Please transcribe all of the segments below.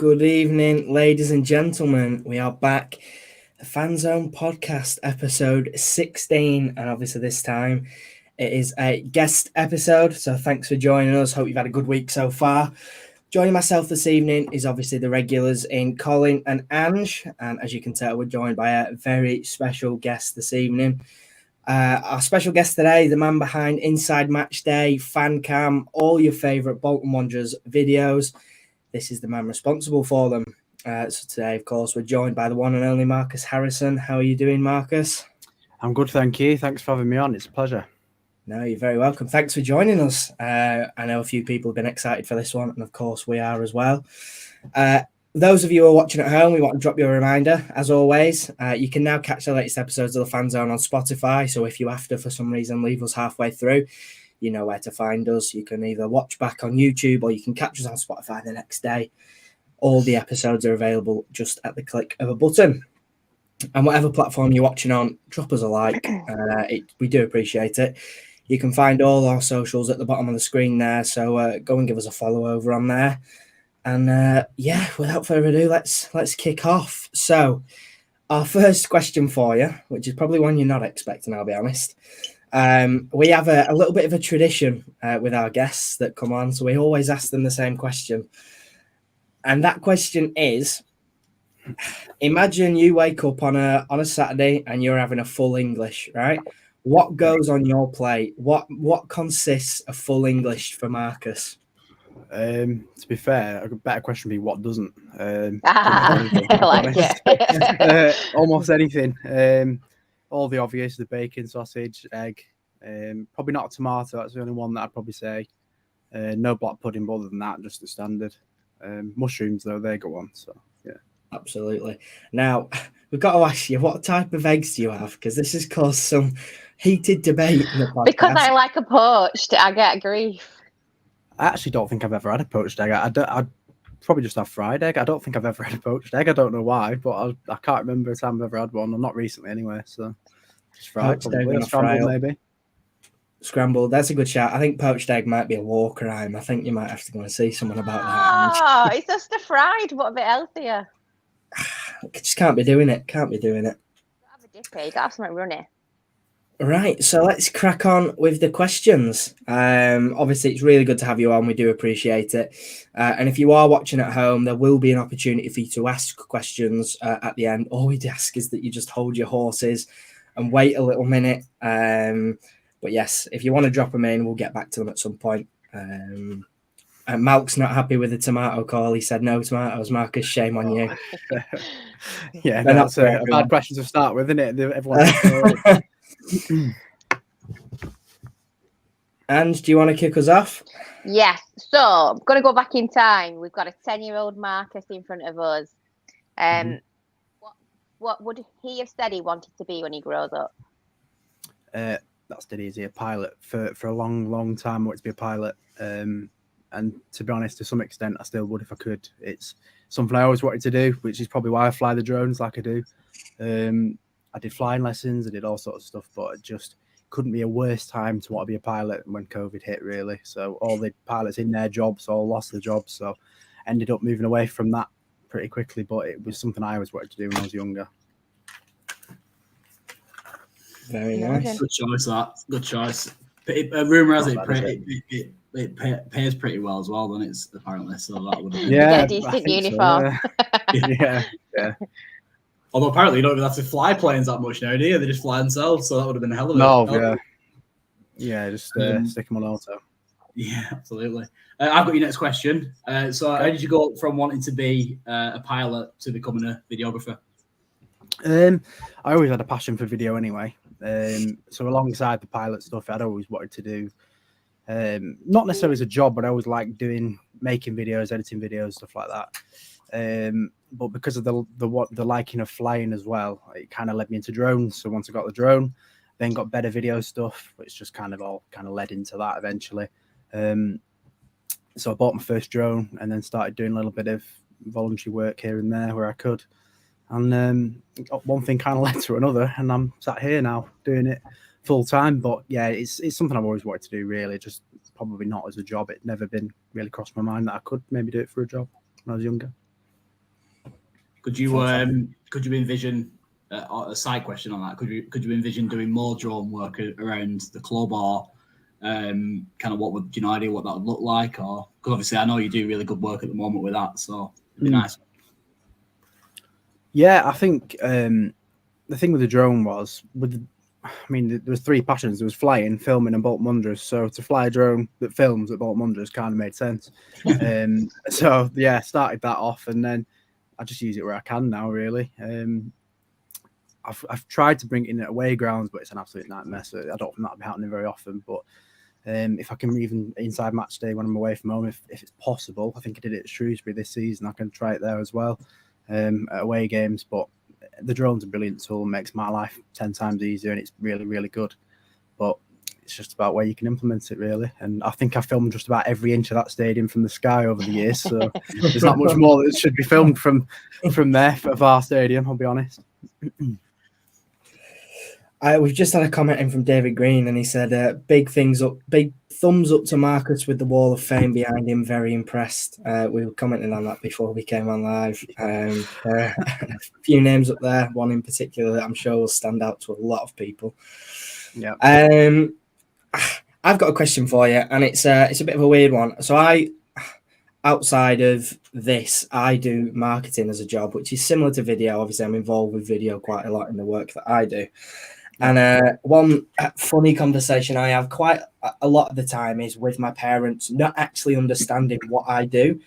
Good evening, ladies and gentlemen. We are back. The Fanzone Podcast, episode 16. And obviously this time it is a guest episode. So thanks for joining us. Hope you've had a good week so far. Joining myself this evening is obviously the regulars in Colin and Ange. And as you can tell, we're joined by a very special guest this evening. Our special guest today, the man behind Inside Matchday, Fancam, all your favourite Bolton Wanderers videos. This is the man responsible for them. So today, of course, we're joined by the one and only Marcus Harrison. How are you doing, Marcus? I'm good, thank you. Thanks for having me on. It's a pleasure. No, you're very welcome. Thanks for joining us. I know a few people have been excited for this one, and of course we are as well. Those of you who are watching at home, we want to drop you a reminder, as always. You can now catch the latest episodes of the Fanzone on Spotify. So if you have to, for some reason, leave us halfway through, you know where to find us. You can either watch back on YouTube or you can catch us on Spotify the next day. All the episodes are available just at the click of a button. And whatever platform you're watching on, drop us a like. We do appreciate it. You can find all our socials at the bottom of the screen there. So go and give us a follow over on there. And without further ado, let's kick off. So our first question for you, which is probably one you're not expecting, I'll be honest. We have a little bit of a tradition with our guests that come on. So we always ask them the same question. And that question is, imagine you wake up on a Saturday and you're having a full English, right? What goes on your plate? What consists of full English for Marcus? To be fair, a better question would be what doesn't. I like it. Almost anything. All the obvious, the bacon, sausage, egg. Probably not a tomato. That's the only one that I'd probably say. No black pudding, but other than that, just the standard. Mushrooms, though, they go on. So, yeah. Absolutely. Now, we've got to ask you, what type of eggs do you have? Because this has caused some heated debate in the podcast. Because I like a poached, I get grief. I actually don't think I've ever had a poached egg. I'd probably just have fried egg. I don't think I've ever had a poached egg. I don't know why, but I can't remember a time I've ever had one. Or not recently, anyway. So just fried, probably. Scrambled, maybe. Scrambled. That's a good shout. I think poached egg might be a war crime. I think you might have to go and see someone about that. Oh, it's just a fried, but a bit healthier. Just can't be doing it. Can't be doing it. Have a dippy. You got to have something runny. Right, so let's crack on with the questions. Obviously, it's really good to have you on. We do appreciate it. And if you are watching at home, there will be an opportunity for you to ask questions at the end. All we'd ask is that you just hold your horses and wait a little minute. But yes, if you want to drop them in, we'll get back to them at some point. And Malk's not happy with the tomato call. He said no tomatoes. Marcus, shame on you. Yeah, that's a bad question to start with, isn't it? Everyone. And do you want to kick us off? Yes. So I'm going to go back in time. We've got a 10-year-old Marcus in front of us. What would he have said he wanted to be when he grows up? That's dead easy. A pilot for a long time. I wanted to be a pilot. And to be honest, to some extent, I still would if I could. It's something I always wanted to do, which is probably why I fly the drones like I do. I did flying lessons, I did all sorts of stuff, but it just couldn't be a worse time to want to be a pilot when COVID hit, really. So all the pilots in their jobs all lost their jobs, so ended up moving away from that pretty quickly, but it was something I always wanted to do when I was younger. Very nice. Good choice, that. Good choice. Rumour has it pays pretty well as well, then it's apparently, so that would have been... Yeah, decent uniform. So, yeah. Although apparently you don't even have to fly planes that much now, do you? They just fly themselves, so that would have been a hell of a... No, yeah, just stick them on auto. Yeah, absolutely. I've got your next question. So how did you go from wanting to be a pilot to becoming a videographer? I always had a passion for video anyway. So alongside the pilot stuff, I'd always wanted to do, not necessarily as a job, but I always liked making videos, editing videos, stuff like that. But because of the liking of flying as well, it kind of led me into drones. So once I got the drone, then got better video stuff, which just kind of led into that eventually. So I bought my first drone and then started doing a little bit of voluntary work here and there where I could. And one thing kind of led to another, and I'm sat here now doing it full time. But yeah, it's something I've always wanted to do, really, just probably not as a job. It never been really crossed my mind that I could maybe do it for a job when I was younger. Could you envision a side question on that? Could you envision doing more drone work around the club, or kind of what would you know idea what that would look like? Or because obviously I know you do really good work at the moment with that, so it'd be nice. Yeah, I think the thing with the drone was there was three passions. There was flying, filming, and Bolton Wanderers. So to fly a drone that films at Bolton Wanderers kind of made sense. So yeah, started that off, and then I just use it where I can now. Really, I've tried to bring it in at away grounds, but it's an absolute nightmare. So I don't think that'll be happening very often. But if I can even inside match day when I'm away from home, if it's possible, I think I did it at Shrewsbury this season. I can try it there as well at away games, but. The drone's a brilliant tool, makes my life 10 times easier, and it's really, really good. But it's just about where you can implement it, really. And I think I filmed just about every inch of that stadium from the sky over the years, so there's not much more that should be filmed from there of our stadium, I'll be honest. We've just had a comment in from David Green, and he said, big thumbs up to Marcus with the wall of fame behind him. Very impressed. We were commenting on that before we came on live. A few names up there, one in particular that I'm sure will stand out to a lot of people. Yeah. I've got a question for you, and it's a bit of a weird one. So outside of this, I do marketing as a job, which is similar to video. Obviously, I'm involved with video quite a lot in the work that I do. And one funny conversation I have quite a lot of the time is with my parents, not actually understanding what I do.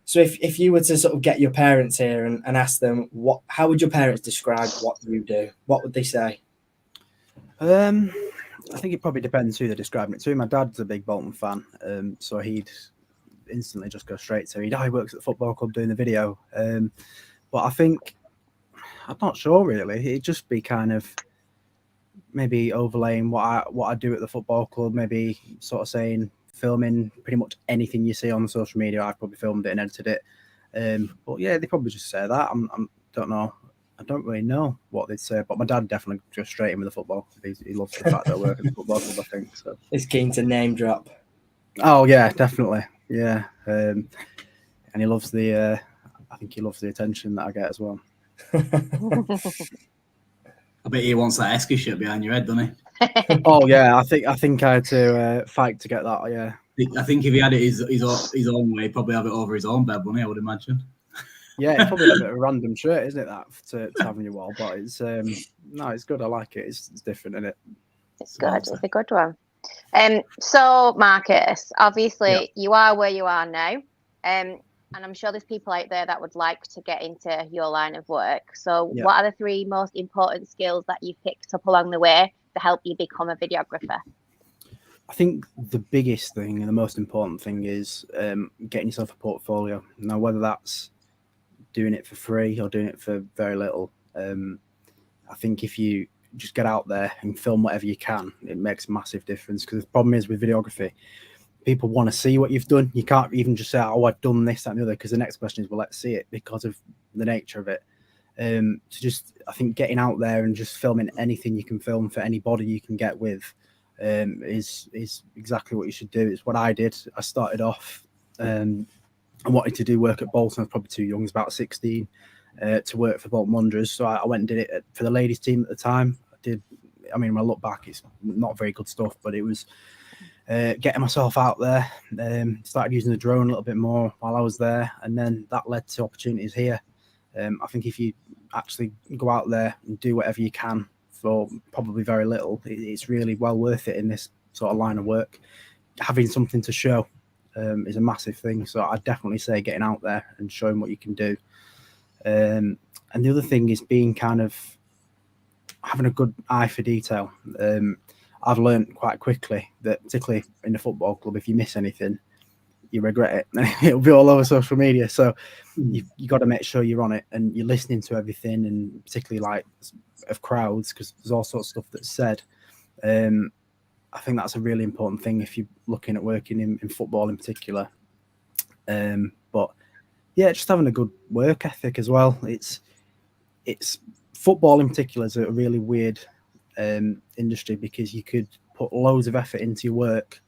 So if you were to sort of get your parents here and ask them, how would your parents describe what you do? What would they say? I think it probably depends who they're describing it to. My dad's a big Bolton fan, so he'd instantly just go straight to he works at the football club doing the video. But I think, I'm not sure really. It'd just be kind of maybe overlaying what I do at the football club, maybe sort of saying filming pretty much anything you see on social media. I've probably filmed it and edited it. But yeah, they probably just say that. Don't know. I don't really know what they'd say, but my dad definitely goes straight in with the football. He loves the fact that I work at the football club, I think. So he's keen to name drop. Oh yeah, definitely. Yeah. And he loves I think he loves the attention that I get as well. I bet he wants that Esky shirt behind your head, doesn't he? Oh yeah, I think I had to fight to get that. Yeah, I think if he had it his own way, he'd probably have it over his own bed, wouldn't he? I would imagine. Yeah, it's probably a bit of a random shirt, isn't it? That to have on your wall, but it's no, it's good. I like it. It's different, isn't it? It's good. It's a good one. So Marcus, obviously you are where you are now, and I'm sure there's people out there that would like to get into your line of work. So what are the three most important skills that you've picked up along the way to help you become a videographer? I think the biggest thing and the most important thing is getting yourself a portfolio. Now, whether that's doing it for free or doing it for very little, I think if you just get out there and film whatever you can, it makes a massive difference. Because the problem is with videography, people want to see what you've done. You can't even just say, oh, I've done this, that, and the other, because the next question is, well, let's see it, because of the nature of it. So just, I think getting out there and just filming anything you can film for anybody you can get with is exactly what you should do. It's what I did. I started off, I wanted to do work at Bolton. I was probably too young, I was about 16, to work for Bolton Wanderers. So I went and did it for the ladies team at the time. When I look back, it's not very good stuff, but it was getting myself out there. Started using the drone a little bit more while I was there, and then that led to opportunities here. I think if you actually go out there and do whatever you can for probably very little, it's really well worth it in this sort of line of work. Having something to show is a massive thing. So I'd definitely say getting out there and showing what you can do. And the other thing is being kind of having a good eye for detail. I've learned quite quickly that, particularly in the football club, if you miss anything, you regret it. It'll be all over social media. So you got to make sure you're on it and you're listening to everything, and particularly like of crowds, because there's all sorts of stuff that's said. I think that's a really important thing if you're looking at working in football in particular. But yeah, just having a good work ethic as well. It's football in particular is a really weird industry, because you could put loads of effort into your work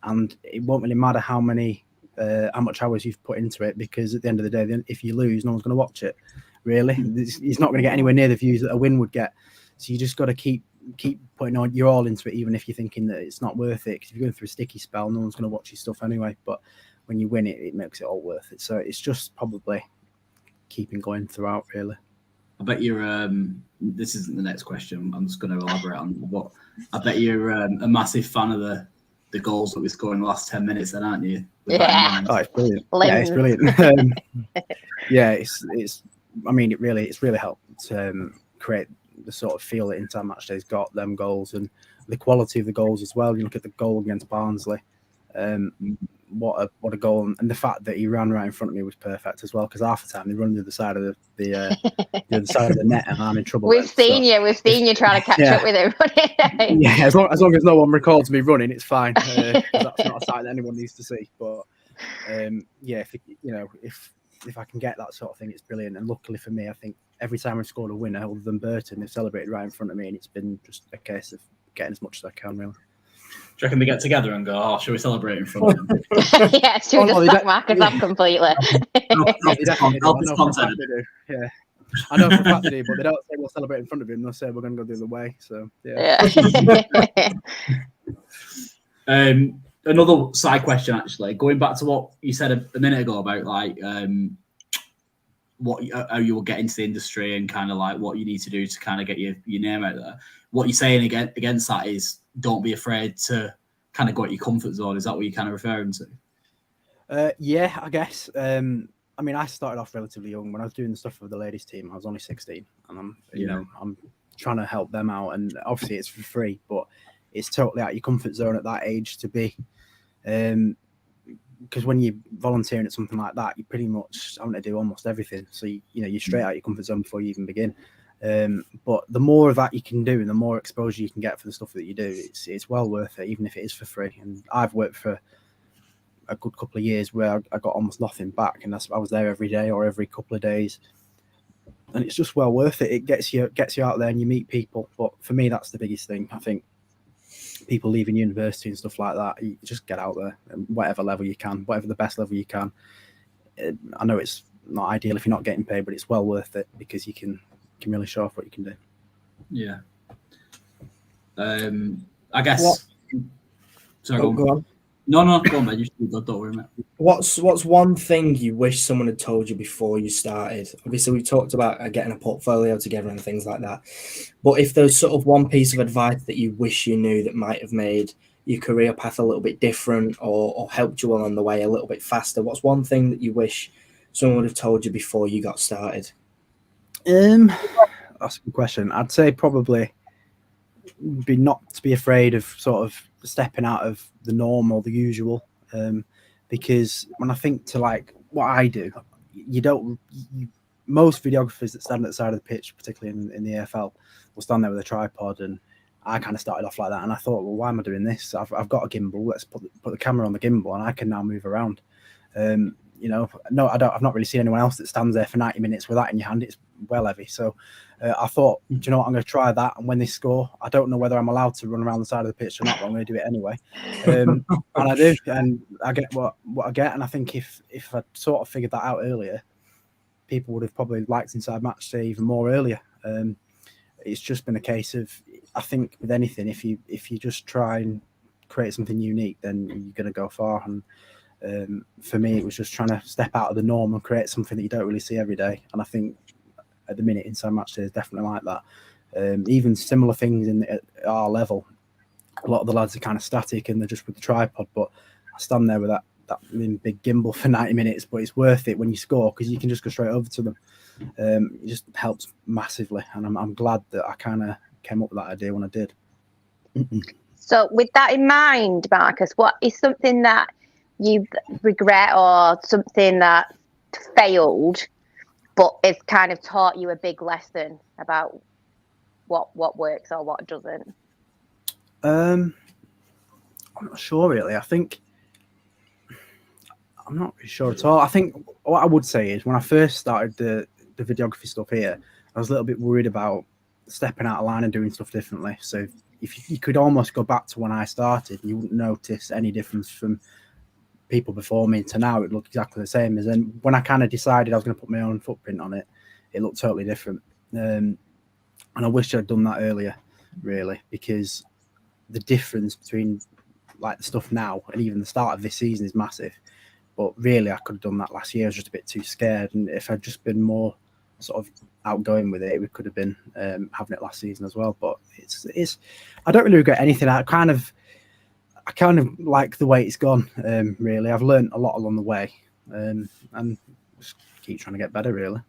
and it won't really matter how much hours you've put into it, because at the end of the day, if you lose, no one's going to watch it. really. He's not going to get anywhere near the views that a win would get. So you just got to keep putting on your all into it, even if you're thinking that it's not worth it. Because if you're going through a sticky spell, no one's going to watch your stuff anyway. But when you win it, it makes it all worth it. So it's just probably keeping going throughout, really. I bet you're. This isn't the next question. I'm just going to elaborate on it, but I bet you're a massive fan of the goals that we scored in the last 10 minutes, then, aren't you? Yeah. Oh, it's brilliant. Yeah, it's brilliant. Yeah, it's. I mean, it's really helped create the sort of feel that Inside Matchday's got, them goals, and the quality of the goals as well. You look at the goal against Barnsley. What a goal, and the fact that he ran right in front of me was perfect as well, because half the time they run the other side of the other side of the net, and I'm in trouble. We've seen you trying to catch up with him. Yeah, as long as no one records me running, it's fine. That's not a sight that anyone needs to see. But yeah, if I can get that sort of thing, it's brilliant. And luckily for me, I think every time I've scored a winner, other than Burton, they've celebrated right in front of me, and it's been just a case of getting as much as I can, really. Do you reckon they get together and go, "Oh, shall we celebrate in front of them?" Yeah, should we just sack Marcus off completely? Yeah, I know for a fact they do, but they don't say we'll celebrate in front of him. They'll say we're going to go the other way. So yeah. Another side question, actually, going back to what you said a minute ago about like how you will get into the industry and kind of like what you need to do to kind of get your name out there. What you're saying against that is don't be afraid to kind of go out your comfort zone. Is that what you're kind of referring to? Yeah, I guess. I mean, I started off relatively young. When I was doing the stuff for the ladies team, I was only 16, and I'm trying to help them out. And obviously, it's for free, but it's totally out of your comfort zone at that age to be. Because when you're volunteering at something like that, you're pretty much having to do almost everything. So you're straight out your comfort zone before you even begin. But the more of that you can do, and the more exposure you can get for the stuff that you do, it's well worth it, even if it is for free. And I've worked for a good couple of years where I got almost nothing back, and I was there every day or every couple of days, and it's just well worth it. It gets you out there and you meet people. But for me, that's the biggest thing. I think people leaving university and stuff like that, you just get out there, and whatever level you can, whatever the best level you can. I know it's not ideal if you're not getting paid, but it's well worth it because you can really show off what you can do. Yeah. I guess. Sorry, go on. No, go on, man. You should go. Don't worry, mate. What's one thing you wish someone had told you before you started? Obviously, we talked about getting a portfolio together and things like that. But if there's sort of one piece of advice that you wish you knew that might have made your career path a little bit different or helped you along the way a little bit faster, what's one thing that you wish someone would have told you before you got started? That's a good question. I'd say probably not to be afraid of sort of stepping out of the norm or the usual, because when I think to like what I do, most videographers that stand at the side of the pitch, particularly in the AFL, will stand there with a tripod, and I kind of started off like that, and I thought, well, why am I doing this? I've got a gimbal. Let's put the camera on the gimbal, and I can now move around. No, I've not really seen anyone else that stands there for 90 minutes with that in your hand. It's well heavy. So I thought, do you know what? I'm going to try that. And when they score, I don't know whether I'm allowed to run around the side of the pitch or not, but I'm going to do it anyway. And I do. And I get what I get. And I think if I sort of figured that out earlier, people would have probably liked Inside Matchday even more earlier. It's just been a case of, I think with anything, if you just try and create something unique, then you're going to go far. And for me, it was just trying to step out of the norm and create something that you don't really see every day. And I think at the minute, Inside Matchday is definitely like that. Even similar things at our level, a lot of the lads are kind of static and they're just with the tripod, but I stand there with that big gimbal for 90 minutes, but it's worth it when you score because you can just go straight over to them. It just helps massively, and I'm glad that I kind of came up with that idea when I did. So with that in mind, Marcus, what is something that you regret or something that failed but it's kind of taught you a big lesson about what works or what doesn't? I'm not sure really. I think I'm not really sure at all. I think what I would say is when I first started the videography stuff here, I was a little bit worried about stepping out of line and doing stuff differently. So if you could almost go back to when I started, you wouldn't notice any difference from people before me to now. It looked exactly the same as then when I kind of decided I was going to put my own footprint on it. it looked totally different. And I wish I'd done that earlier, really, because the difference between like the stuff now and even the start of this season is massive. But really, I could have done that last year. I was just a bit too scared, and if I'd just been more sort of outgoing with it, we could have been having it last season as well. But it's I don't really regret anything. I kind of like the way it's gone. Really, I've learned a lot along the way, and just keep trying to get better. Really,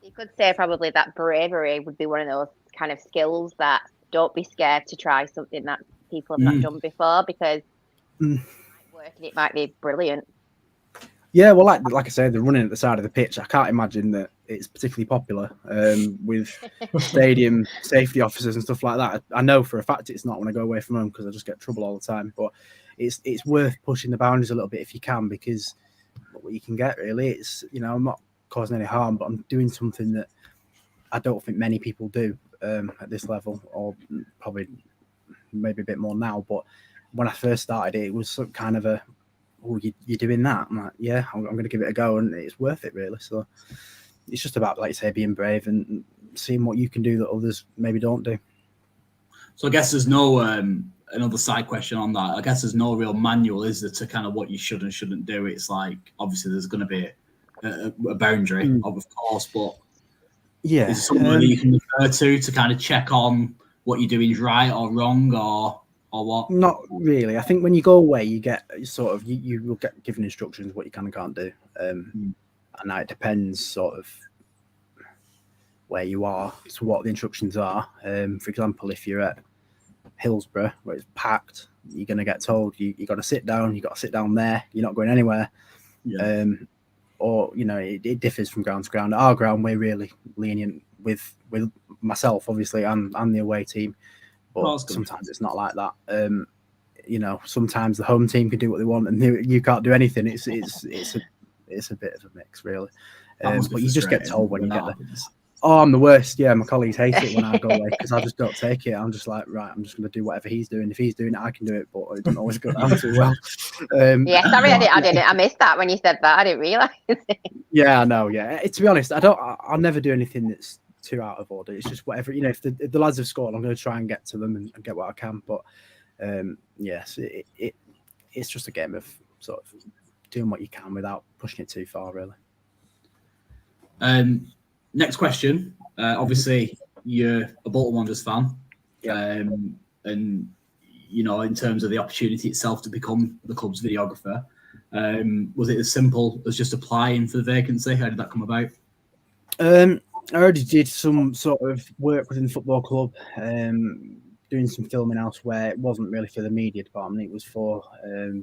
you could say probably that bravery would be one of those kind of skills that don't be scared to try something that people have not done before, because it might work and it might be brilliant. Yeah, well, like I said, they're running at the side of the pitch. I can't imagine that it's particularly popular with stadium safety officers and stuff like that. I know for a fact it's not when I go away from home, because I just get trouble all the time. But it's worth pushing the boundaries a little bit if you can, because what you can get, really, it's, you know, I'm not causing any harm, but I'm doing something that I don't think many people do at this level, or probably maybe a bit more now. But when I first started it was some kind of a, oh, you're doing that? I'm like, yeah, I'm going to give it a go, and it's worth it, really. So it's just about, like you say, being brave and seeing what you can do that others maybe don't do. So I guess there's no another side question on that. I guess there's no real manual, is there, to kind of what you should and shouldn't do? It's like, obviously there's going to be a boundary, of course, but yeah, is it something that you can refer to kind of check on what you're doing is right or wrong, or what? Not really. I think when you go away, you get sort of you will get given instructions what you can and can't do, and now it depends sort of where you are, so what the instructions are. For example, if you're at Hillsborough where it's packed, you're going to get told you got to sit down. You got to sit down there. You're not going anywhere. Yeah. Or, you know, it differs from ground to ground. At our ground, we're really lenient with myself, obviously, and the away team. But sometimes it's not like that. You know, sometimes the home team can do what they want, and you can't do anything. It's a bit of a mix, really. But you just get told when you get there. Oh, I'm the worst. Yeah, my colleagues hate it when I go away, because I just don't take it. I'm just like, right, I'm just going to do whatever he's doing. If he's doing it, I can do it, but it doesn't always go down too well. Yeah, sorry, I didn't. I missed that when you said that. I didn't realise it. Yeah, I know. Yeah, to be honest, I'll never do anything that's too out of order. It's just whatever, you know. If the lads have scored, I'm going to try and get to them and get what I can. But yes, it's just a game of sort of doing what you can without pushing it too far, really. Next question. Obviously, you're a Bolton Wanderers fan, and you know, in terms of the opportunity itself to become the club's videographer, was it as simple as just applying for the vacancy? How did that come about? I already did some sort of work within the football club, doing some filming elsewhere. It wasn't really for the media department. It was for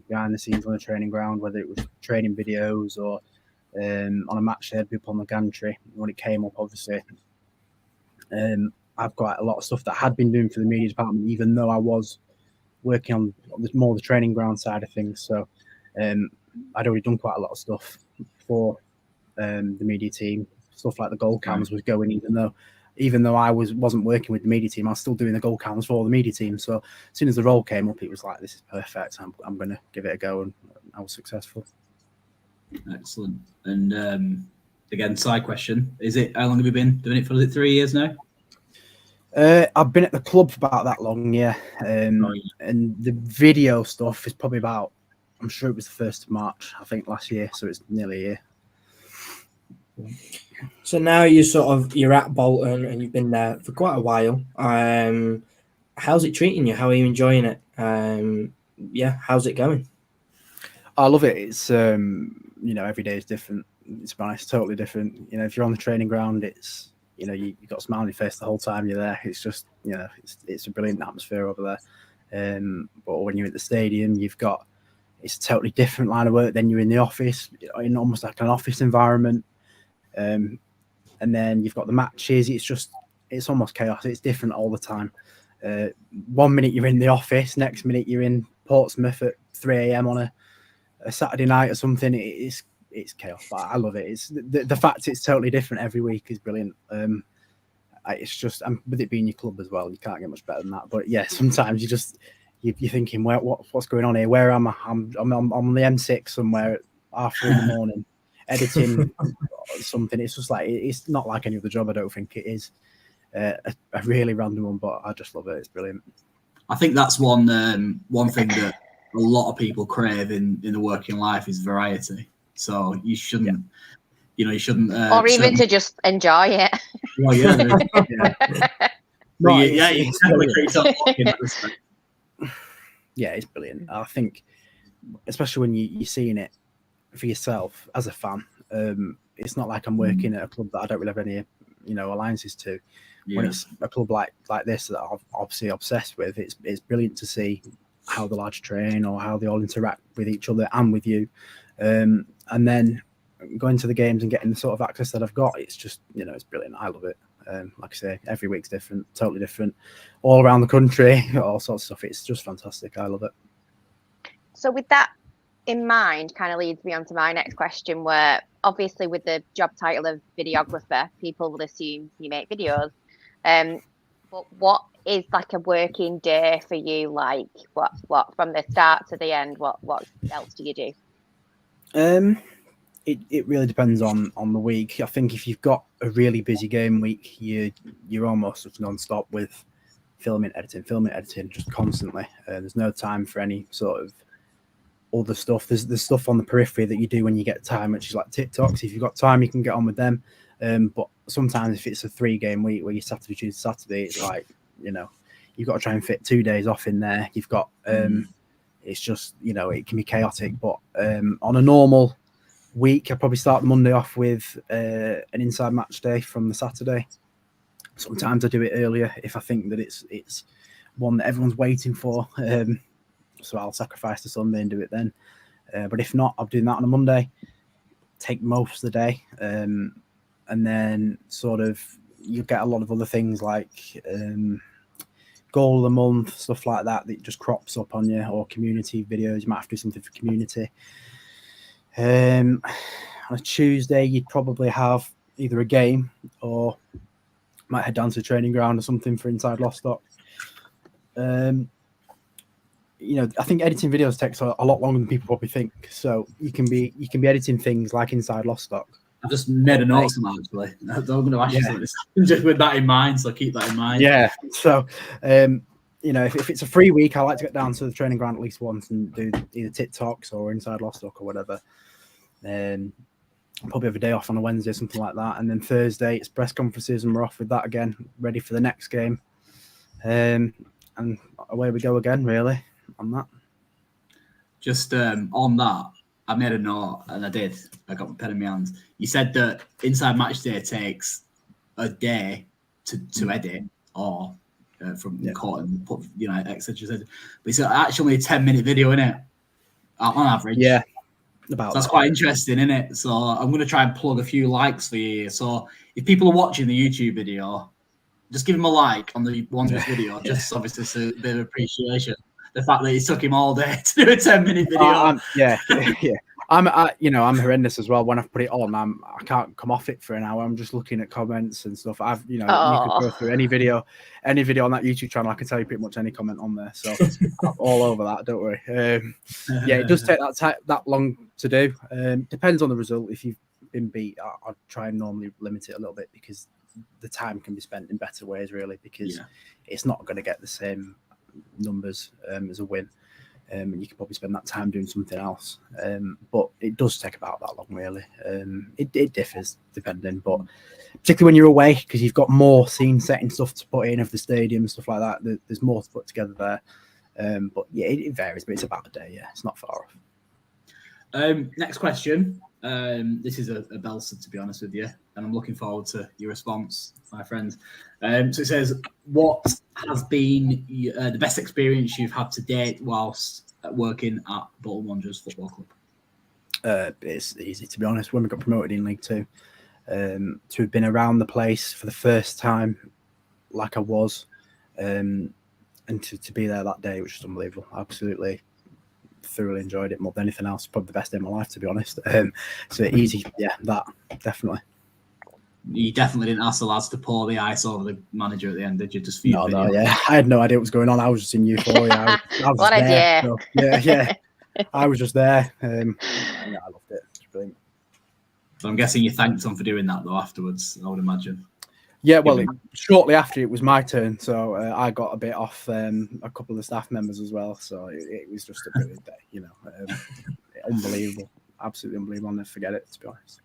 behind the scenes on the training ground, whether it was training videos or on a match day I'd be up on the gantry when it came up, obviously. I've got a lot of stuff that I had been doing for the media department, even though I was working on more the training ground side of things. So I'd already done quite a lot of stuff for the media team. Stuff like the goal cams was going, even though I wasn't working with the media team, I was still doing the goal cams for the media team. So as soon as the role came up, it was like, this is perfect. I'm going to give it a go, and I was successful. Excellent. And again, side question: how long have you been doing it for? Is it 3 years now? I've been at the club for about that long, yeah. And the video stuff is probably about, I'm sure it was the 1st of March, I think, last year. So it's nearly a year. So now you're at Bolton and you've been there for quite a while. How's it treating you? How are you enjoying it? How's it going? I love it. It's you know, every day is different. It's nice, totally different. You know, if you're on the training ground, it's, you know, you've got a smile on your face the whole time you're there. It's just, you know, it's a brilliant atmosphere over there. But when you're at the stadium, it's a totally different line of work. Then you're in the office, in almost like an office environment. And then you've got the matches. It's almost chaos. It's different all the time. 1 minute you're in the office, next minute you're in Portsmouth at 3 a.m. on a Saturday night or something. It's chaos, but I love it. It's the fact it's totally different every week is brilliant. It's just, with it being your club as well, you can't get much better than that. But yeah, sometimes you're thinking, what's going on here? Where am I? I'm on the M6 somewhere at 3:30 in the morning editing something. It's just like, it's not like any other job. I don't think it is a really random one, but I just love it. It's brilliant. I think that's one thing that a lot of people crave in the working life is variety. So you shouldn't, you shouldn't, or even to just enjoy it. Well, it's definitely creates up in that respect. Yeah, it's brilliant. I think, especially when you're seeing it for yourself as a fan, it's not like I'm working at a club that I don't really have any, alliances to. When it's a club like this that I'm obviously obsessed with, it's brilliant to see how the lads train or how they all interact with each other and with you. And then going to the games and getting the sort of access that I've got, it's just, it's brilliant. I love it. Like I say, every week's different, totally different, all around the country, all sorts of stuff. It's just fantastic. I love it. So with that in mind, kind of leads me on to my next question, where obviously with the job title of videographer, people will assume you make videos. But what is like a working day for you? Like what from the start to the end, what else do you do? It really depends on the week. I think if you've got a really busy game week, you're almost non-stop with filming, editing, just constantly. There's no time for any sort of other stuff. There's stuff on the periphery that you do when you get time, which is like TikToks. If you've got time, you can get on with them. But sometimes if it's a 3-game week where you Saturday, Tuesday, Saturday, it's like, you've got to try and fit 2 days off in there. You've got, it's just, it can be chaotic. But on a normal week, I probably start the Monday off with an Inside Matchday from the Saturday. Sometimes I do it earlier if I think that it's one that everyone's waiting for. So I'll sacrifice the Sunday and do it then. But if not, I'm doing that on a Monday. Take most of the day. And then sort of you get a lot of other things like goal of the month, stuff like that just crops up on you, or community videos. You might have to do something for community. On a Tuesday, you'd probably have either a game or might head down to the training ground or something for Inside Lostock. I think editing videos takes a lot longer than people probably think. So you can be editing things like Inside Lostock. I just made a note of that, actually. I'm going to ask you something just with that in mind, so keep that in mind. Yeah. So, if it's a free week, I like to get down to the training ground at least once and do either TikToks or Inside Lostock or whatever. Probably have a day off on a Wednesday, something like that. And then Thursday, it's press conferences, and we're off with that again, ready for the next game. And away we go again, really, on that. Just on that, I made a note, and I got my pen in my hands. You said that Inside Matchday takes a day to edit, or from court and put, etc. But it's actually a 10-minute video, isn't it? On average. Yeah. So that's quite interesting, isn't it? So I'm going to try and plug a few likes for you. So if people are watching the YouTube video, just give him a like on the Wanderers video, just obviously so a bit of appreciation. The fact that it took him all day to do a 10-minute video. Yeah. I'm horrendous as well. When I've put it on, I can't come off it for an hour. I'm just looking at comments and stuff. You could go through any video on that YouTube channel. I can tell you pretty much any comment on there. So I'm all over that. Don't worry. It does take that long to do. Depends on the result. If you've been beat, I'll try and normally limit it a little bit, because the time can be spent in better ways, really, because it's not going to get the same numbers as a win. And you can probably spend that time doing something else. But it does take about that long, really. It differs depending, but particularly when you're away, because you've got more scene setting stuff to put in of the stadium, stuff like that. There's more to put together there. But yeah, it varies, but it's about a day. Yeah, it's not far off. Next question. This is a belter, to be honest with you, and I'm looking forward to your response, my friend. So it says, what has been the best experience you've had to date whilst working at Bolton Wanderers Football Club? It's easy, to be honest. When we got promoted in League Two, to have been around the place for the first time, like I was, and to be there that day, which was unbelievable. Absolutely, thoroughly enjoyed it more than anything else. Probably the best day of my life, to be honest. So easy, that definitely. You definitely didn't ask the lads to pour the ice over the manager at the end, did you? Just for No, I had no idea what was going on. I was just in euphoria. I was what there. So, I was just there. I loved it. It's brilliant. So I'm guessing you thanked them for doing that though afterwards, I would imagine. Yeah, well, shortly after it was my turn, so I got a bit off a couple of the staff members as well. So it was just a brilliant day, you know, unbelievable, absolutely unbelievable. I'll never forget it, to be honest.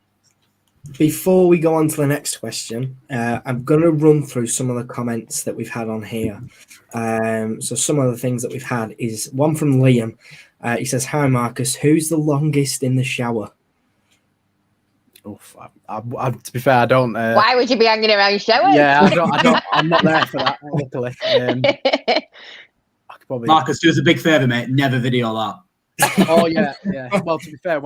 Before we go on to the next question, I'm going to run through some of the comments that we've had on here. So some of the things that we've had is one from Liam. He says, "Hi Marcus, who's the longest in the shower?" Oof, to be fair, I don't. Why would you be hanging around showers? Yeah, I don't. I'm not there for that. Luckily, I could probably. Marcus, do us a big favour, mate. Never video that. Oh yeah. Well, to be fair,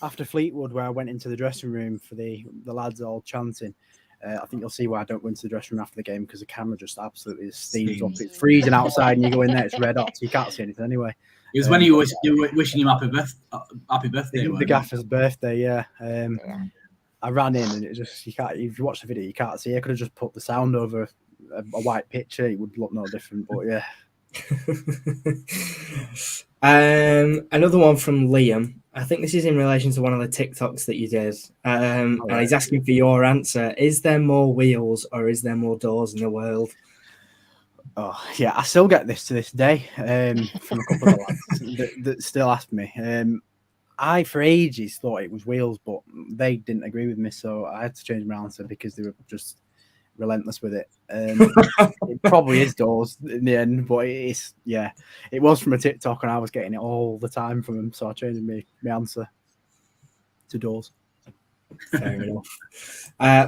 after Fleetwood, where I went into the dressing room for the lads all chanting, I think you'll see why I don't go into the dressing room after the game, because the camera just absolutely steams up. It's freezing outside, and you go in there, it's red hot, so you can't see anything anyway. It was when you were wishing him happy birthday. The gaffer's birthday, yeah. I ran in, and it just, you can't. If you watch the video, you can't see. I could have just put the sound over a white picture; it would look no different. But yeah. Another one from Liam. I think this is in relation to one of the TikToks that you did. And he's asking for your answer. Is there more wheels or is there more doors in the world? Oh, yeah, I still get this to this day from a couple of lads that still ask me. I, for ages, thought it was wheels, but they didn't agree with me, so I had to change my answer because they were just relentless with it. It probably is doors in the end, but it was from a TikTok, and I was getting it all the time from them, so I changed my answer to doors. Fair enough.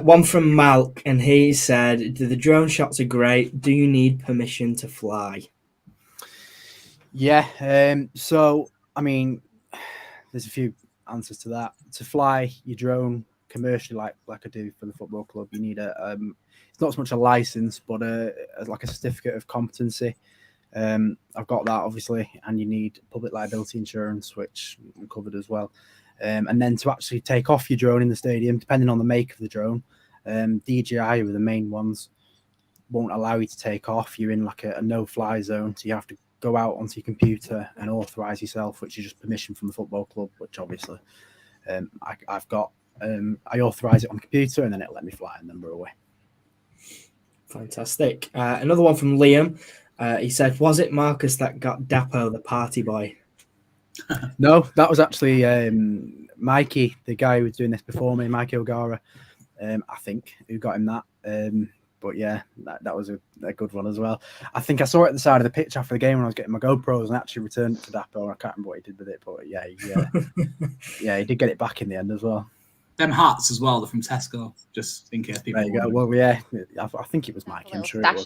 One from Malk, and he said, "The drone shots are great. Do you need permission to fly?" Yeah. So I mean, there's a few answers to that. To fly your drone commercially, like I do for the football club, you need it's not so much a license, but like a certificate of competency. I've got that, obviously, and you need public liability insurance, which I'm covered as well. And then to actually take off your drone in the stadium, depending on the make of the drone, DJI are the main ones, won't allow you to take off. You're in like a no-fly zone, so you have to go out onto your computer and authorise yourself, which is just permission from the football club, which obviously I've got. I authorise it on the computer, and then it let me fly, and then we're away. Fantastic. Another one from Liam. He said, "Was it Marcus that got Dapo, the party boy?" No, that was actually Mikey, the guy who was doing this before me, Mikey O'Gara, I think, who got him that. But yeah, that was a good one as well. I think I saw it at the side of the pitch after the game when I was getting my GoPros and actually returned it to Dapo. I can't remember what he did with it, but yeah, he did get it back in the end as well. Them hats as well, they're from Tesco, just in case people. There you go. Well, yeah, I think it was Mike. I'm sure it was.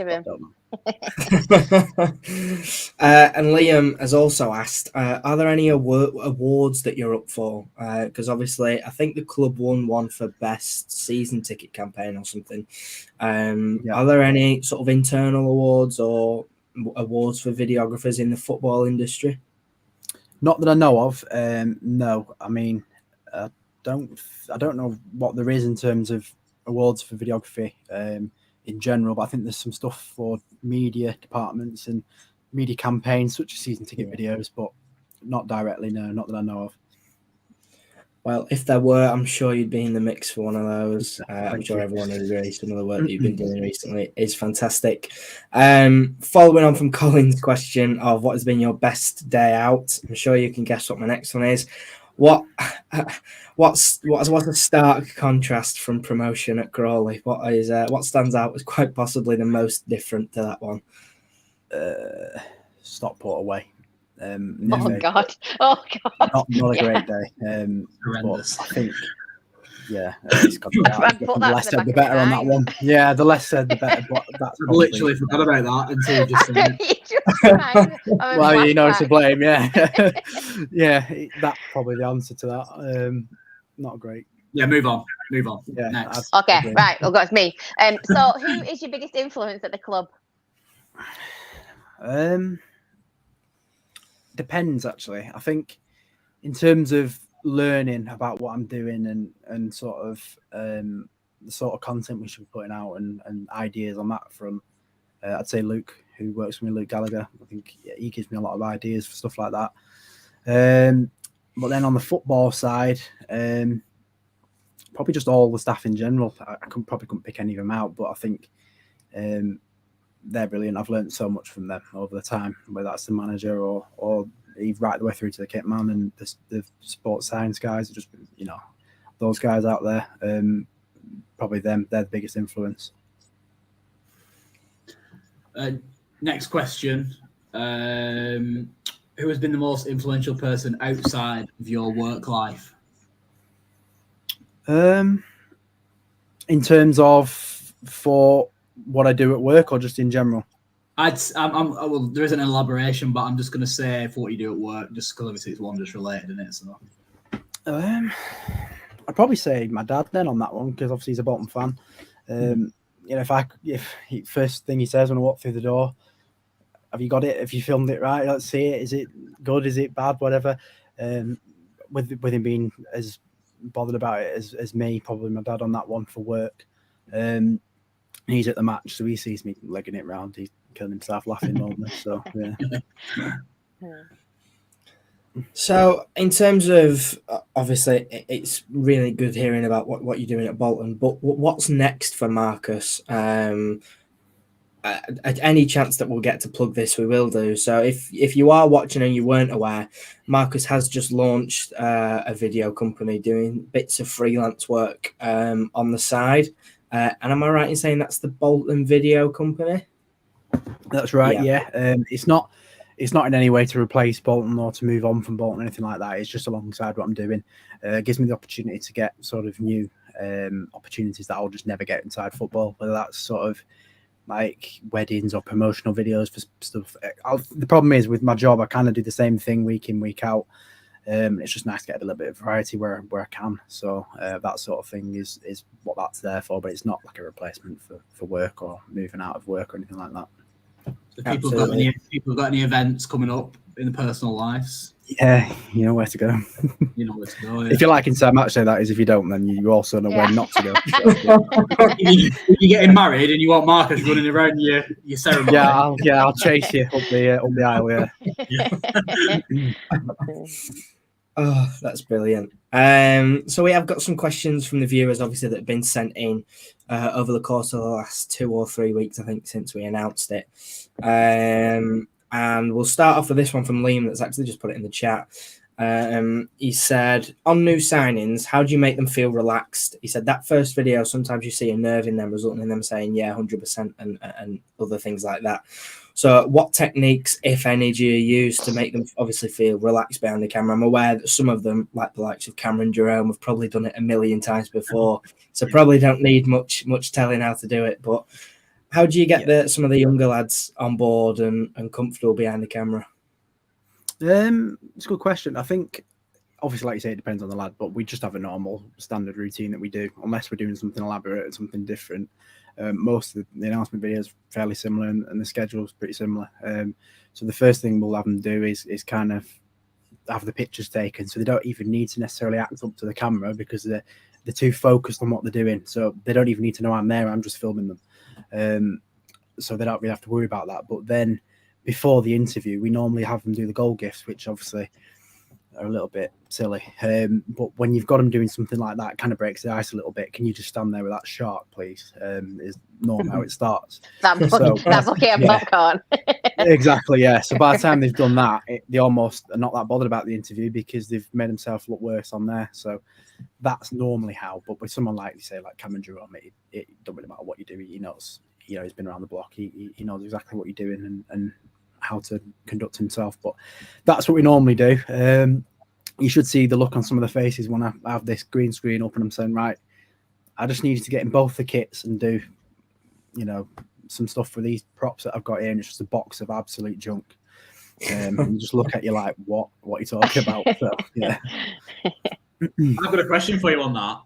And Liam has also asked, are there any awards that you're up for? Because obviously, I think the club won one for best season ticket campaign or something. Are there any sort of internal awards or awards for videographers in the football industry? Not that I know of. No, I mean, I don't know what there is in terms of awards for videography in general, but I think there's some stuff for media departments and media campaigns such as season ticket videos, but not directly, no, not that I know of. Well, if there were, I'm sure you'd be in the mix for one of those. I'm sure everyone would agree. Some of the work that you've been doing recently is fantastic. Following on from Colin's question of what has been your best day out, I'm sure you can guess what my next one is. What's a stark contrast from promotion at Crawley? What stands out as quite possibly the most different to that one? Stockport away. Oh God! Not a great day. Horrendous. I think, it's got the less said the better on that one. Yeah, the less said the better. But that's literally forgot about that until you just said well, you know, to blame. Yeah, that's probably the answer to that. Not great. Yeah, move on. Yeah, next. Okay, right. Well, it's me. So who is your biggest influence at the club? Depends, actually. I think in terms of learning about what I'm doing and sort of the sort of content we should be putting out and ideas on that front, I'd say Luke, who works with me, Luke Gallagher. I think he gives me a lot of ideas for stuff like that. But then on the football side, probably just all the staff in general. I probably couldn't pick any of them out, but I think they're brilliant. I've learned so much from them over the time, whether that's the manager or right the way through to the kit man and the sports science guys. Just, you know, those guys out there, probably they're the biggest influence. Next question. Who has been the most influential person outside of your work life? In terms of for what I do at work or just in general? Well, there isn't an elaboration, but I'm just going to say for what you do at work, just because obviously it's one just related, isn't it? So, I'd probably say my dad then on that one, because obviously he's a Bolton fan. You know, if first thing he says when I walk through the door, have you got it? Have you filmed it right? Let's see it. Is it good? Is it bad? Whatever. With him being as bothered about it as me, probably my dad on that one for work. He's at the match, so he sees me legging it round. He's killing himself laughing normally. So yeah. So in terms of, obviously, it's really good hearing about what you're doing at Bolton, but what's next for Marcus? At any chance that we'll get to plug this, we will do. So if you are watching and you weren't aware, Marcus has just launched a video company doing bits of freelance work on the side. And am I right in saying that's the Bolton Video Company? That's right, yeah. It's not in any way to replace Bolton or to move on from Bolton or anything like that. It's just alongside what I'm doing. It gives me the opportunity to get sort of new opportunities that I'll just never get inside football, whether that's sort of like weddings or promotional videos for stuff. The problem is with my job, I kind of do the same thing week in, week out. It's just nice to get a little bit of variety where I can. So that sort of thing is what that's there for, but it's not like a replacement for work or moving out of work or anything like that. So people got any events coming up in the personal lives? Yeah, you know where to go. You know where to go. Yeah. If you like Inside Matchday, that is. If you don't, then you also know where not to go. So, if you're getting married and you want Marcus running around your ceremony, I'll chase you up the aisle. Yeah. Oh, that's brilliant. So we have got some questions from the viewers, obviously, that have been sent in over the course of the last 2 or 3 weeks, I think, since we announced it. And we'll start off with this one from Liam that's actually just put it in the chat. He said, on new signings, how do you make them feel relaxed? He said that first video, sometimes you see a nerve in them, resulting in them saying, yeah, 100% and other things like that. So what techniques, if any, do you use to make them obviously feel relaxed behind the camera? I'm aware that some of them, like the likes of Cameron Jerome, have probably done it a million times before, so probably don't need much telling how to do it. But how do you get some of the younger lads on board and comfortable behind the camera? It's a good question. I think, obviously, like you say, it depends on the lad, but we just have a normal standard routine that we do, unless we're doing something elaborate and something different. Most of the announcement videos are fairly similar, and the schedule is pretty similar. So the first thing we'll have them do is kind of have the pictures taken, so they don't even need to necessarily act up to the camera because they're too focused on what they're doing. So they don't even need to know I'm there. I'm just filming them. So they don't really have to worry about that. But then before the interview, we normally have them do the goal gifts, which obviously are a little bit silly. But when you've got them doing something like that, it kind of breaks the ice a little bit. Can you just stand there with that shark, please? Is normally how it starts. that bucket of popcorn. Exactly, yeah. So by the time they've done that, they almost are not that bothered about the interview because they've made themselves look worse on there. So that's normally how. But with someone like, say, like Cameron Jerome, it don't really matter what you do. He knows, he's been around the block. He knows exactly what you're doing and how to conduct himself. But that's what we normally do. You should see the look on some of the faces when I have this green screen up and I'm saying, right, I just needed to get in both the kits and do, some stuff for these props that I've got here, and it's just a box of absolute junk. And you just look at you like, what are you talking about? So, yeah. I've got a question for you on that.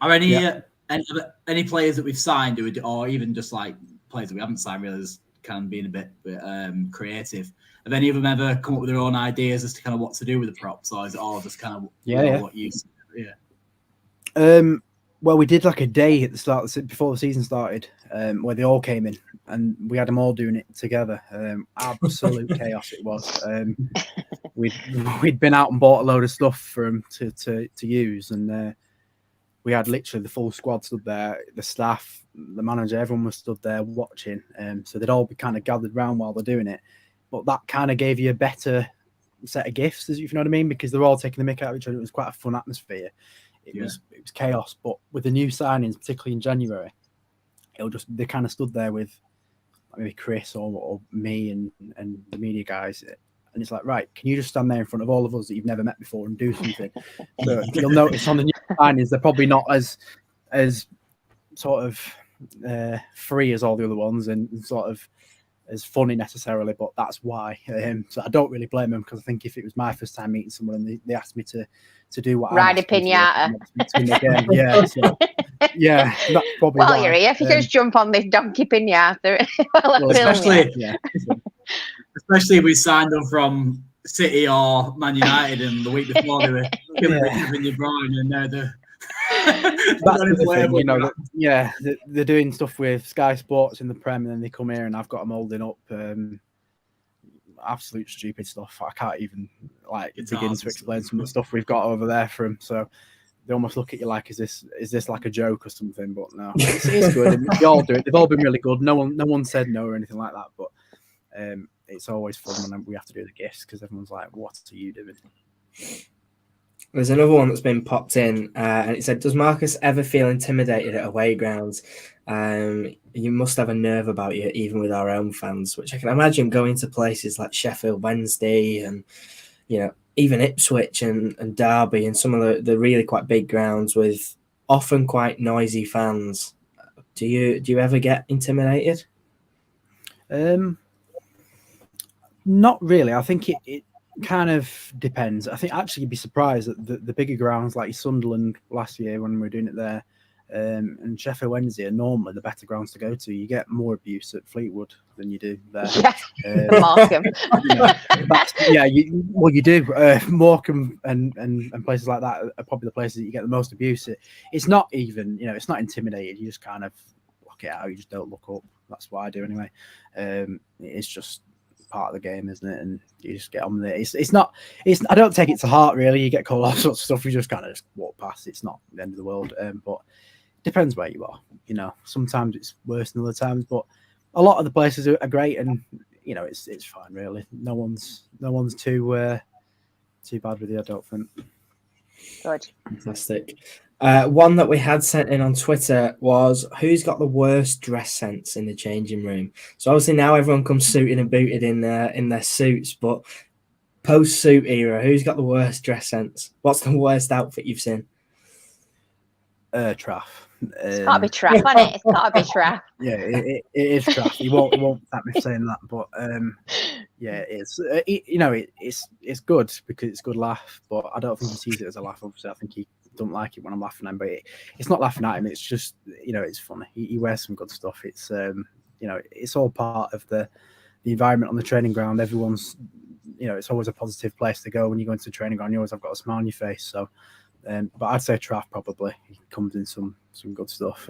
Are any players that we've signed or even just like players that we haven't signed really as kind of being a bit creative, have any of them ever come up with their own ideas as to kind of what to do with the props, or is it all just kind of what you well, we did like a day at the start before the season started, where they all came in and we had them all doing it together. Absolute chaos it was. we'd been out and bought a load of stuff for him to use, and we had literally the full squad stood there, the staff, the manager, everyone was stood there watching. So they'd all be kind of gathered round while they're doing it. But that kind of gave you a better set of gifts, if you know what I mean, because they're all taking the mick out of each other. It was quite a fun atmosphere. It was chaos. But with the new signings, particularly in January, they kind of stood there with maybe Chris or me and the media guys. And it's like, right, can you just stand there in front of all of us that you've never met before and do something? So you'll notice on the new signings, they're probably not as sort of free as all the other ones and sort of as funny necessarily, but that's why. So I don't really blame them, because I think if it was my first time meeting someone and they asked me to do what ride a pinata, that's probably well, why. you're here. If you could just jump on this donkey pinata, especially if we signed them from City or Man United, and the week before they were killing Kevin De Bruyne, and now they're they're doing stuff with Sky Sports in the Prem, and then they come here and I've got them holding up absolute stupid stuff. I can't even begin to explain some of the stuff we've got over there for them. So they almost look at you like, is this like a joke or something? But no, it's good. They all do it. They've all been really good. No one said no or anything like that. But it's always fun when we have to do the gifts, because everyone's like, "What are you doing?" There's another one that's been popped in, and it said, "Does Marcus ever feel intimidated at away grounds? You must have a nerve about you, even with our own fans." Which I can imagine going to places like Sheffield Wednesday and even Ipswich and Derby and some of the really quite big grounds with often quite noisy fans. Do you ever get intimidated? Not really. I think it kind of depends. I think actually you'd be surprised that the bigger grounds like Sunderland last year when we were doing it there, and Sheffield Wednesday are normally the better grounds to go to. You get more abuse at Fleetwood than you do there. Morecambe. You do. Morecambe and places like that are probably the places that you get the most abuse. It's not even, it's not intimidated. You just kind of block it out. You just don't look up. That's what I do anyway. It's just part of the game, isn't it? And you just get on with it. I don't take it to heart really. You get called all sorts of stuff, you just kind of just walk past. It's not the end of the world. But it depends where you are. Sometimes it's worse than other times, but a lot of the places are great, and it's fine really. No one's too bad with you, I don't think. Good. Fantastic. One that we had sent in on Twitter was, who's got the worst dress sense in the changing room? So obviously now everyone comes suited and booted in their suits, but post-suit era, who's got the worst dress sense? What's the worst outfit you've seen? Traff. It's got to be Traff, hasn't it? It's got to be Traff. Yeah, it is Traff. He won't thank me for saying that, but it's good because it's a good laugh, but I don't think he sees it as a laugh. Obviously, I think he don't like it when I'm laughing at him, but it's not laughing at him. It's just it's funny. He wears some good stuff. It's it's all part of the environment on the training ground. Everyone's it's always a positive place to go when you go into the training ground. You always have got a smile on your face. So, but I'd say Traff probably. He comes in some good stuff.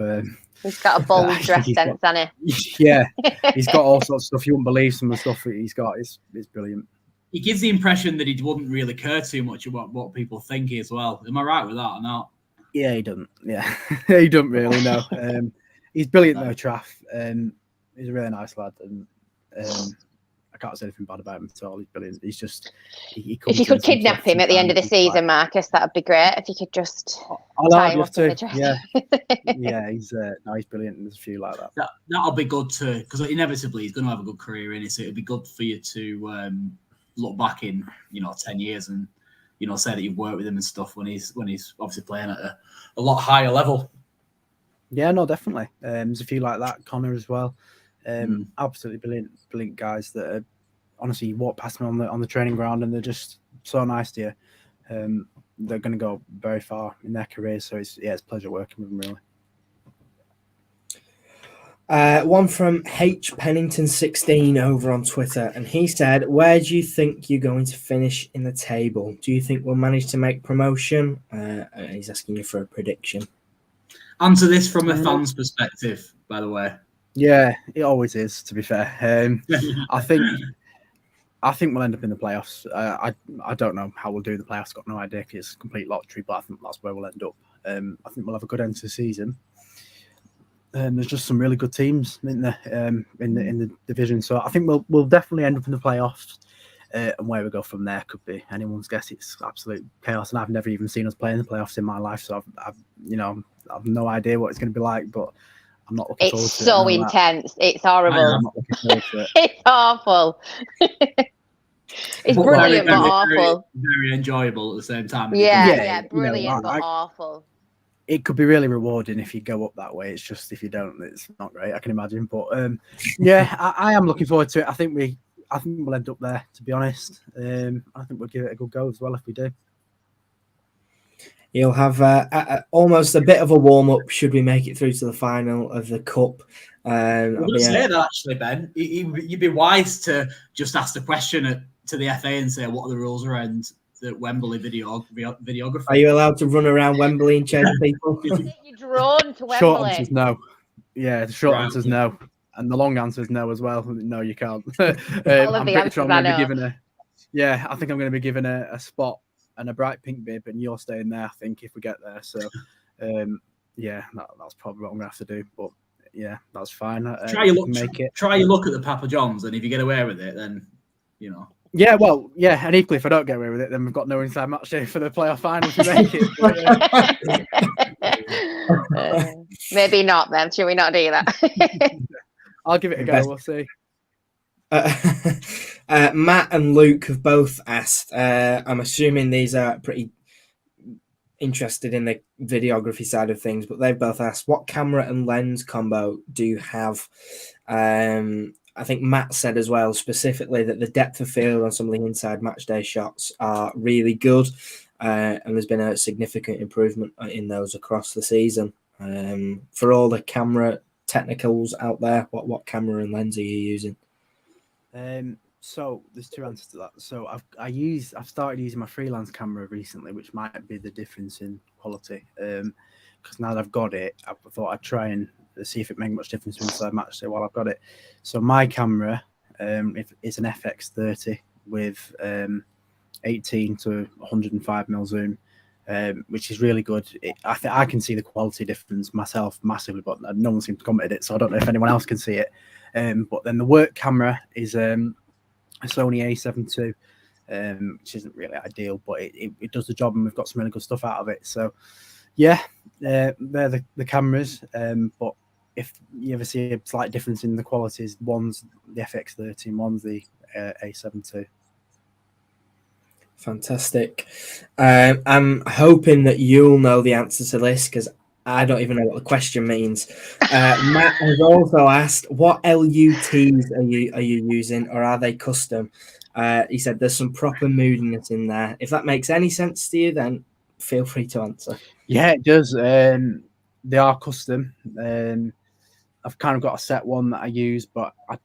He's got a bold dress sense, hasn't he? Yeah, he's got all sorts of stuff. You wouldn't believe some of the stuff he's got. It's brilliant. He gives the impression that he wouldn't really care too much about what people think as well. Am I right with that or not? Yeah, he doesn't. Yeah, he doesn't really know. He's brilliant though, Traff. He's a really nice lad, and I can't say anything bad about him at all. He's brilliant. He's just if you could kidnap him at the end of the season, Marcus, that would be great. If you could just tie him up in the dress. Yeah, he's brilliant. There's a few like that. That'll be good too, because inevitably he's going to have a good career in it. So it'd be good for you to look back in 10 years and say that you've worked with him and stuff when he's obviously playing at a lot higher level. Yeah, no, definitely. There's a few like that. Connor as well. Absolutely brilliant guys that are, honestly, you walk past them on the training ground and they're just so nice to you. They're going to go very far in their careers, so it's a pleasure working with them really. One from Ep.16 over on Twitter, and he said, where do you think you're going to finish in the table? Do you think we'll manage to make promotion? He's asking you for a prediction. Answer this from a fan's perspective, by the way. Yeah, it always is, to be fair. I think I think we'll end up in the playoffs. I don't know how we'll do in the playoffs. Got no idea because it's a complete lottery, but I think that's where we'll end up. I think we'll have a good end to the season. There's just some really good teams in the division, so I think we'll definitely end up in the playoffs. And where we go from there could be anyone's guess. It's absolute chaos, and I've never even seen us play in the playoffs in my life, so I've no idea what it's going to be like. But I'm not looking forward to it. It's so intense. It's horrible. I'm not looking forward to it. It's awful. It's brilliant, but awful. Very enjoyable at the same time. Yeah, brilliant, but awful. It could be really rewarding if you go up that way. It's just if you don't, it's not great. I can imagine, but I am looking forward to it. I think we'll end up there. To be honest, I think we'll give it a good go as well if we do. You'll have almost a bit of a warm up should we make it through to the final of the cup. I would say that actually, Ben. You'd be wise to just ask the question to the FA and say what are the rules around the Wembley videographer. Are you allowed to run around Wembley and chase people? You're drawn to Wembley. Short answer is no. Yeah, the short answer is no, and the long answer is no as well. No, you can't. I'm pretty sure I'm going to be given I think I'm going to be given a spot and a bright pink bib, and you're staying there. I think if we get there, so that's probably what I'm going to have to do. But yeah, that's fine. Try your look at the Papa John's, and if you get away with it, then you know. Yeah, well, yeah, and equally, if I don't get away with it, then we've got no Inside Matchday for the playoff final to make it. Maybe not then. Should we not do that? I'll give it a go. We'll see. Matt and Luke have both asked. I'm assuming these are pretty interested in the videography side of things, but they've both asked, what camera and lens combo do you have? I think Matt said as well, specifically, that the depth of field on some of the Inside Matchday shots are really good, and there's been a significant improvement in those across the season. For all the camera technicals out there, what camera and lens are you using? So there's two answers to that. So I've started using my freelance camera recently, which might be the difference in quality. Because now that I've got it, I thought I'd try and see if it makes much difference to Inside Matchday while I've got it. So my camera is an Ep.16 with 18 to 105 mil zoom, which is really good. I can see the quality difference myself massively, but no one seems to comment it, so I don't know if anyone else can see it. But then the work camera is a Sony A7 II, which isn't really ideal, but it does the job, and we've got some really good stuff out of it. So yeah, they're the cameras. But if you ever see a slight difference in the qualities, one's the FX13, one's the A7 II. Fantastic. I'm hoping that you'll know the answer to this because I don't even know what the question means. Matt has also asked, what LUTs are you using, or are they custom? He said there's some proper moodiness in there. If that makes any sense to you, then feel free to answer. Yeah, it does. They are custom. I've kind of got a set one that I use, but I'll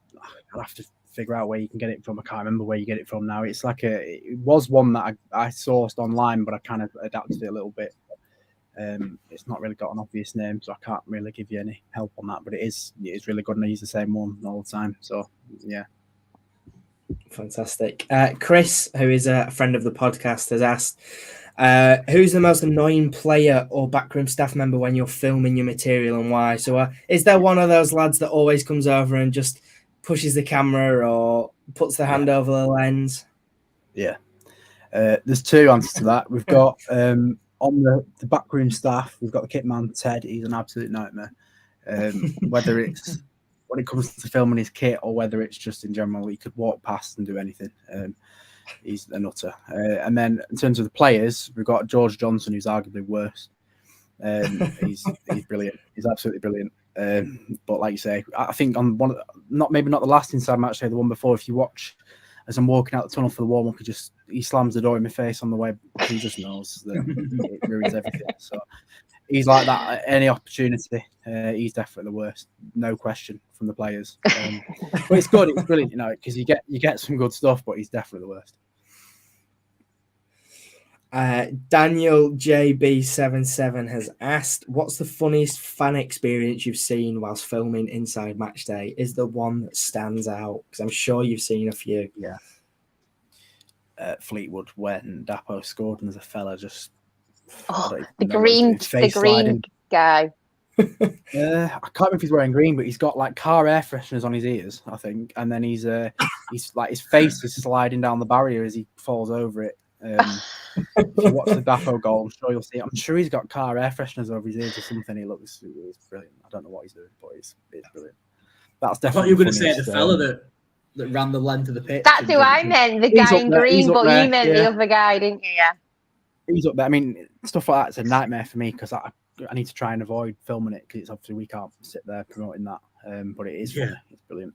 have to figure out where you can get it from. I can't remember where you get it from now. It was one that I sourced online, but I kind of adapted it a little bit. It's not really got an obvious name, so I can't really give you any help on that, but it is really good, and I use the same one all the time. So yeah. Fantastic. Chris, who is a friend of the podcast, has asked, who's the most annoying player or backroom staff member when you're filming your material, and why? So is there one of those lads that always comes over and just pushes the camera or puts the hand over the lens? Yeah. There's two answers to that. We've got on the backroom staff, we've got the kit man, Ted. He's an absolute nightmare. Whether it's when it comes to filming his kit or whether it's just in general, he could walk past and do anything. He's a nutter. And then in terms of the players, we've got George Johnson, who's arguably worse. He's brilliant. He's absolutely brilliant. But like you say, I think on maybe not the last Inside Matchday, the one before, if you watch as I'm walking out the tunnel for the warm-up, he slams the door in my face on the way. He just knows that it ruins everything. So he's like that at any opportunity. He's definitely the worst, no question, from the players. But it's good, it's brilliant, because you get some good stuff, but he's definitely the worst. Daniel JB77 has asked, what's the funniest fan experience you've seen whilst filming Inside Matchday? Is there one that stands out? Because I'm sure you've seen a few. Yeah. at Fleetwood when Dapo scored, and there's a fella just the green guy. I can't remember if he's wearing green, but he's got like car air fresheners on his ears, I think, and then he's like his face is sliding down the barrier as he falls over it. If you watch the Dapo goal, I'm sure you'll see it. I'm sure he's got car air fresheners over his ears or something. It's brilliant. I don't know what he's doing, but it's brilliant. That's definitely. I thought you were going to say the fella that ran the length of the pitch. That's who I meant, the guy in green, but you meant the other guy, didn't you? Yeah. He's up there. I mean, stuff like that's a nightmare for me because I need to try and avoid filming it because it's obviously we can't sit there promoting that. But it is funny. It's brilliant.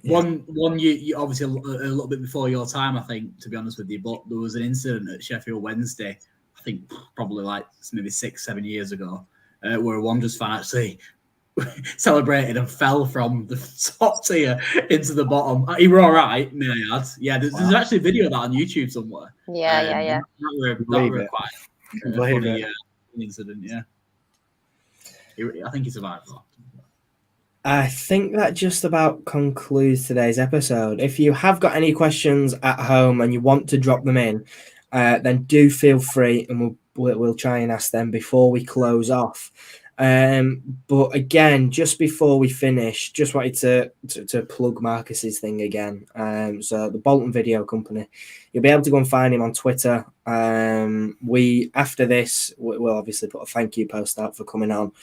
Yeah. One you obviously a little bit before your time, I think, to be honest with you, but there was an incident at Sheffield Wednesday, I think probably like maybe 6-7 years ago, where a Wanderers fan actually celebrated and fell from the top tier into the bottom. He were all right, yeah. There's actually a video of that on YouTube somewhere. Yeah. That were quite a funny incident. Yeah, I think he survived that. I think that just about concludes today's episode. If you have got any questions at home and you want to drop them in, then do feel free, and we'll try and ask them before we close off. But again, just before we finish, just wanted to plug Marcus's thing again. So the Bolton Video Company, you'll be able to go and find him on Twitter. After this, we'll obviously put a thank you post out for coming on.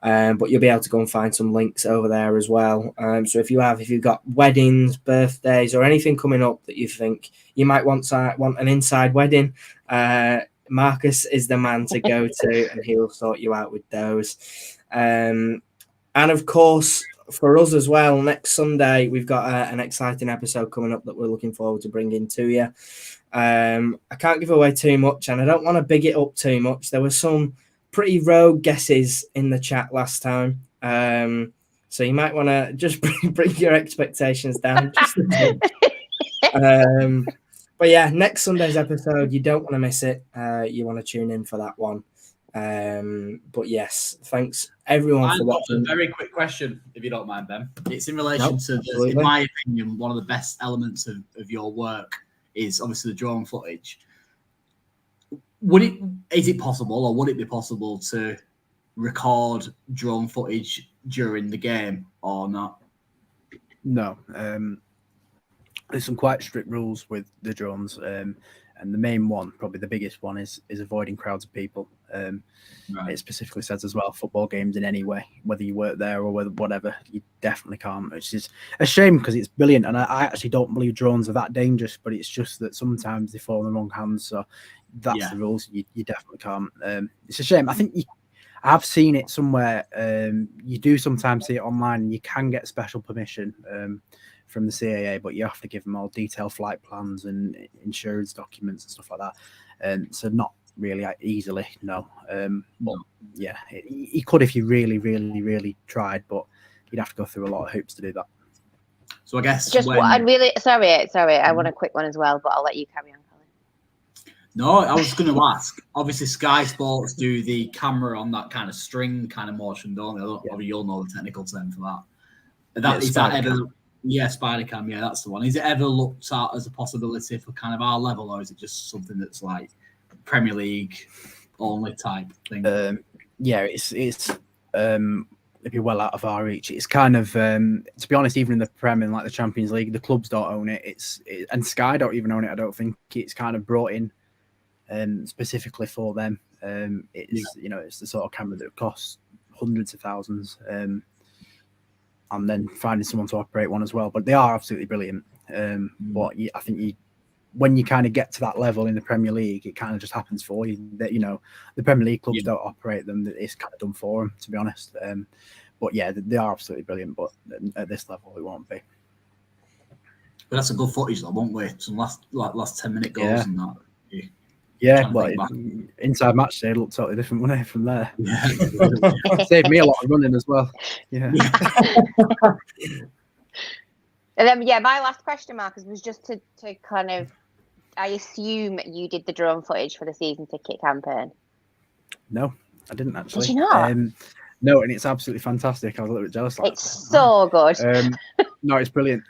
But you'll be able to go and find some links over there as well. So if you've got weddings, birthdays, or anything coming up that you think you might want an inside wedding, Marcus is the man to go to, and he will sort you out with those. And of course, for us as well, next Sunday we've got an exciting episode coming up that we're looking forward to bringing to you. I can't give away too much, and I don't want to big it up too much. There were some pretty rogue guesses in the chat last time, so you might want to just bring your expectations down just a bit. But yeah, next Sunday's episode, you don't want to miss it. You want to tune in for that one. But yes, thanks everyone for watching. A very quick question, if you don't mind, Ben. It's in relation to, in my opinion, one of the best elements of your work is obviously the drone footage. Is it possible, or would it be possible to record drone footage during the game or not? No. There's some quite strict rules with the drones, and the main one, probably the biggest one, is avoiding crowds of people. Right. It specifically says as well, football games in any way, whether you work there or whatever, you definitely can't, which is a shame because it's brilliant. And I actually don't believe drones are that dangerous, but it's just that sometimes they fall in the wrong hands. So that's the rules. You definitely can't. It's a shame. I think I've seen it somewhere. You do sometimes see it online, and you can get special permission from the CAA, but you have to give them all detailed flight plans and insurance documents and stuff like that. So not really easily, no. But yeah, you could if you really, really, really tried, but you'd have to go through a lot of hoops to do that. So I guess sorry, I want a quick one as well, but I'll let you carry on, Colin. No, I was going to ask. Obviously, Sky Sports do the camera on that kind of string kind of motion, don't they? You'll know the technical term for that. Is that ever? Yeah, Spider-Cam, yeah, that's the one. Is it ever looked at as a possibility for kind of our level, or is it just something that's like Premier League only type thing? It's it'd be well out of our reach. It's kind of, to be honest, even in the Premier, like the Champions League, the clubs don't own it. And Sky don't even own it. I don't think it's kind of brought in specifically for them. It's the sort of camera that costs hundreds of thousands. And then finding someone to operate one as well. But they are absolutely brilliant. But I think when you kind of get to that level in the Premier League, it kind of just happens for you. That the Premier League clubs don't operate them. It's kind of done for them, to be honest. But yeah, they are absolutely brilliant. But at this level, it won't be. But that's a good footage, though, won't we? Some last 10-minute goals and that. Yeah, well, Inside Matchday looked totally different, wasn't it, from there? Yeah. Saved me a lot of running as well. Yeah. And then, my last question, Marcus, was just to kind of, I assume you did the drone footage for the season ticket campaign. No, I didn't actually. Did you not? No, and it's absolutely fantastic. I was a little bit jealous. It's so good. No, it's brilliant.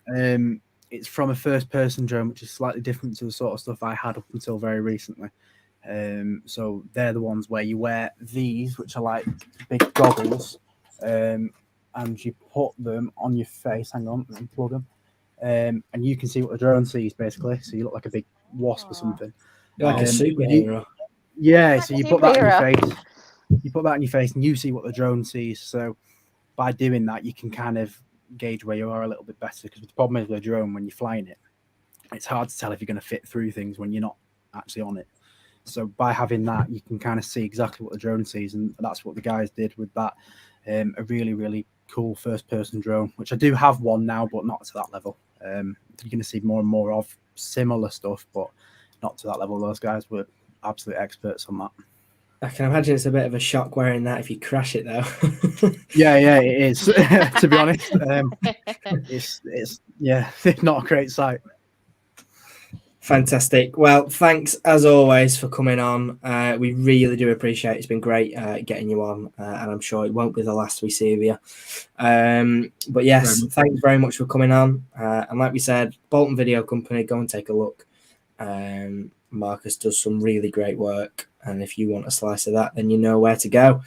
it's from a first-person drone, which is slightly different to the sort of stuff I had up until very recently. So they're the ones where you wear these, which are like big goggles, and you put them on your face. Hang on, unplug them, and you can see what the drone sees basically. So you look like a big wasp or something. You're like a superhero. Yeah, Like so a you put that on your superhero. face. You put that on your face, and you see what the drone sees. So by doing that, you can kind of gauge where you are a little bit better. Because the problem is with a drone, when you're flying it, it's hard to tell if you're going to fit through things when you're not actually on it. So by having that, you can kind of see exactly what the drone sees, and that's what the guys did with that. A really, really cool first-person drone, which I do have one now, but not to that level. You're going to see more and more of similar stuff, but not to that level. Those guys were absolute experts on that. I can imagine it's a bit of a shock wearing that if you crash it, though. Yeah, it is. To be honest, it's not a great sight. Fantastic. Well, thanks as always for coming on. We really do appreciate it. It's been great getting you on, and I'm sure it won't be the last we see of you. But yes, thanks very much for coming on. And like we said, Bolton Video Company, go and take a look. Marcus does some really great work, and if you want a slice of that, then you know where to go.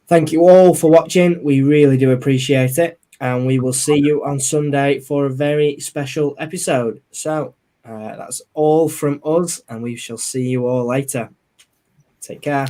Thank you all for watching. We really do appreciate it, and we will see you on Sunday for a very special episode. So that's all from us, and we shall see you all later. Take care.